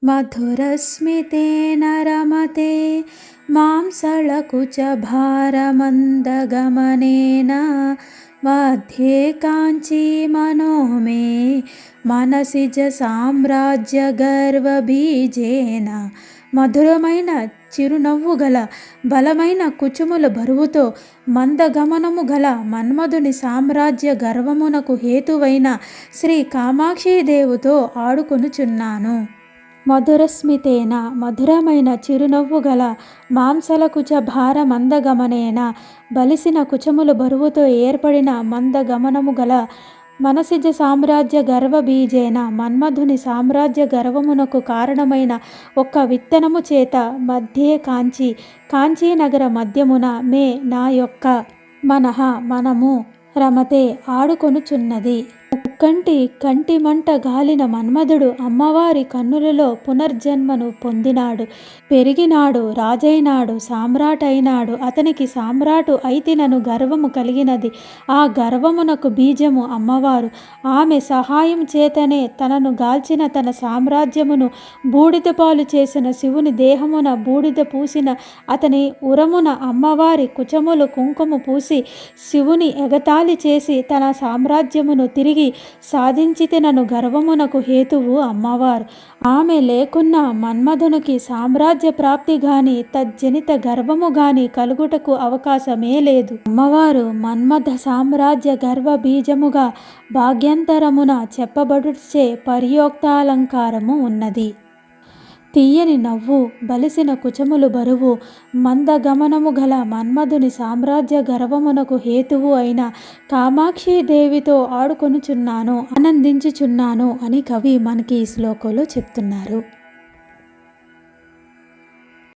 మధురస్మితేన రమతే మాంసళకుచభారమందగమనేన మధ్యే కాంచీ మనో మే మనసిజ సామ్రాజ్య గర్వబీజేన. మధురమైన చిరునవ్వు గల బలమైన కుచుముల బరువుతో మందగమనము గల మన్మధుని సామ్రాజ్య గర్వమునకు హేతువైన శ్రీ కామాక్షీదేవుతో ఆడుకొనుచున్నాను. మధురస్మితేన మధురమైన చిరునవ్వు గల మాంసలకుచ భార మందగమనేన బలిసిన కుచములు బరువుతో ఏర్పడిన మందగమనము గల మనసిజ సామ్రాజ్య గర్వ బీజేన మన్మధుని సామ్రాజ్య గర్వమునకు కారణమైన ఒక్క విత్తనము చేత మధ్యే కాంచీనగర మధ్యమున మే నా యొక్క మనః మనము రమతే ఆడుకొనుచున్నది. కంటి మంట గాలిన మన్మధుడు అమ్మవారి కన్నులలో పునర్జన్మను పొందినాడు, పెరిగినాడు, రాజైనాడు, సామ్రాటైనాడు. అతనికి సామ్రాటు అయితినను గర్వము కలిగినది. ఆ గర్వమునకు బీజము అమ్మవారు. ఆమె సహాయం చేతనే తనను గాల్చిన తన సామ్రాజ్యమును బూడిద పాలు చేసిన శివుని దేహమున బూడిద పూసిన అతని ఉరమున అమ్మవారి కుచములు కుంకుమ పూసి శివుని ఎగతాళి చేసి తన సామ్రాజ్యమును తిరిగి సాధించితేనను గర్వమునకు హేతువు అమ్మవారు. ఆమె లేకున్నా మన్మధునికి సామ్రాజ్య ప్రాప్తి గాని తజ్జనిత గర్వము గాని కలుగుటకు అవకాశమే లేదు. అమ్మవారు మన్మథ సామ్రాజ్య గర్వ బీజముగా భాగ్యంతరమున చెప్పబడుచే పర్యోక్తాలంకారము ఉన్నది. తీయని నవ్వు, బలిసిన కుచములు బరువు, మందగమనము గల మన్మధుని సామ్రాజ్య గర్వమునకు హేతువు అయిన కామాక్షీదేవితో ఆడుకొనుచున్నాను, ఆనందించుచున్నాను అని కవి మనకి ఈ శ్లోకంలో చెప్తున్నారు.